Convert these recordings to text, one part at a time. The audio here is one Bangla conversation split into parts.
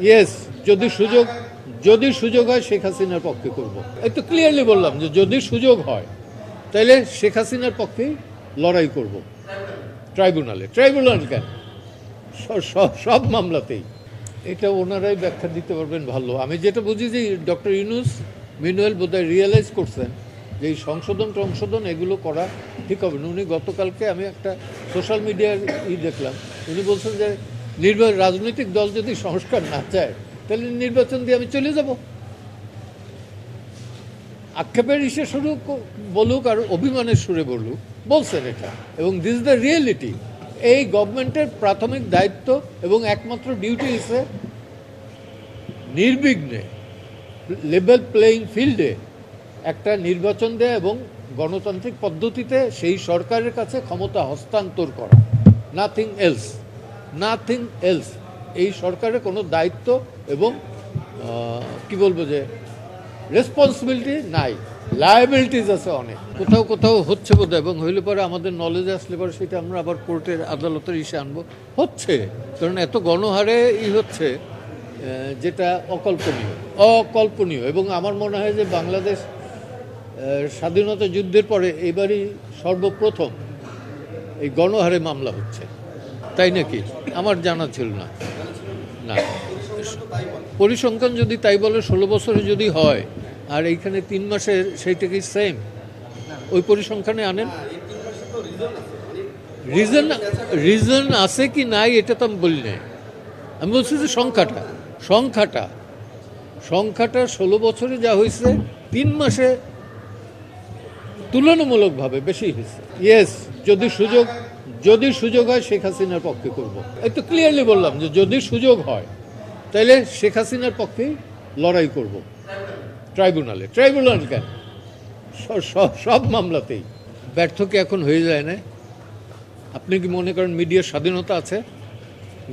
ইয়েস, যদি সুযোগ হয় শেখ হাসিনার পক্ষে করব। একটু ক্লিয়ারলি বললাম যে যদি সুযোগ হয় তাহলে শেখ হাসিনার পক্ষেই লড়াই করব ট্রাইব্যুনাল কেন, সব মামলাতেই। এটা ওনারাই ব্যাখ্যা দিতে পারবেন ভালো। আমি যেটা বুঝি যে ডক্টর ইউনূস মিনুয়েল বোধহয় রিয়েলাইজ করছেন যে এই সংশোধন এগুলো করা ঠিক হবে না। উনি গতকালকে আমি একটা সোশ্যাল মিডিয়ার দেখলাম, উনি বলছেন যে রাজনৈতিক দল যদি সংস্কার না চায় তাহলে নির্বাচন দিয়ে আমি চলে যাব। আক্ষেপের শুরু বলুক আর অভিমানের সুরে বলুক, বলছেন এটা, এবং দিস দ্য রিয়েলিটি। এই গভর্নমেন্টের প্রাথমিক দায়িত্ব এবং একমাত্র ডিউটি হিসেবে নির্বিঘ্নে লেভেল প্লেয়িং ফিল্ডে একটা নির্বাচন দেয়া এবং গণতান্ত্রিক পদ্ধতিতে সেই সরকারের কাছে ক্ষমতা হস্তান্তর করা, নাথিং এলস। এই সরকারের কোনো দায়িত্ব এবং কি বলবো যে রেসপন্সিবিলিটি নাই, লায়াবিলিটিস আছে অনেক। কোথাও হচ্ছে বোধহয়, এবং হইলে পরে আমাদের নলেজে আসলে পরে সেটা আমরা আবার কোর্টের আদালতের আনবো। হচ্ছে, কারণ এত গণহারে হচ্ছে যেটা অকল্পনীয়। এবং আমার মনে হয় যে বাংলাদেশ স্বাধীনতা যুদ্ধের পরে এবারই সর্বপ্রথম এই গণহারে মামলা হচ্ছে। তাই নাকি? আমার জানা ছিল না। পরিসংখ্যান যদি তাই বলে 16 বছরে যদি হয় আর এইখানে 3 মাসের সেইটাকে সেম ওই পরিসংখ্যানে আনেন। রিজন আছে কি নাই এটা তো আমি বলি নাই। আমি বলছি যে সংখ্যাটা 16 বছরে যা হয়েছে 3 মাসে তুলনামূলকভাবে বেশি হয়েছে। ইয়েস, যদি সুযোগ হয় শেখ হাসিনার পক্ষে করব। একটু ক্লিয়ারলি বললাম যে যদি সুযোগ হয় তাহলে শেখ হাসিনার পক্ষেই লড়াই করব ট্রাইব্যুনাল কেন, সব মামলাতেই। ব্যর্থ কি এখন হয়ে যায় না? আপনি কি মনে করেন মিডিয়ার স্বাধীনতা আছে,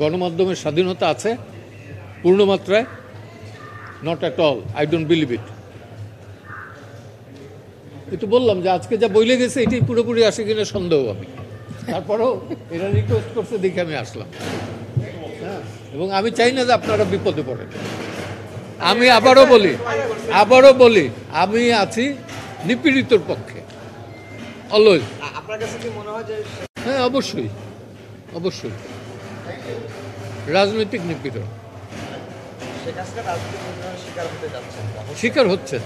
গণমাধ্যমের স্বাধীনতা আছে পূর্ণ মাত্রায়? Not at all, I don't believe it. একটু বললাম যে আজকে যা বইলে গেছে এটাই পুরোপুরি আসে কিনা সন্দেহ। আমি তারপরেও এরা রিকোয়েস্ট করছে দেখে আমি আসলাম। হ্যাঁ, এবং আমি চাই না যে আপনারা বিপদে পড়েন। আমি আবারও বলি আমি আছি নিপীড়িতর পক্ষে অলওয়েজ। আপনার কাছে কি মনে হয় যে? হ্যাঁ, অবশ্যই রাজনৈতিক নিপীড়ন শেখ হাসিনা রাজনৈতিক শিকার হতে যাচ্ছে, শিকার হচ্ছে।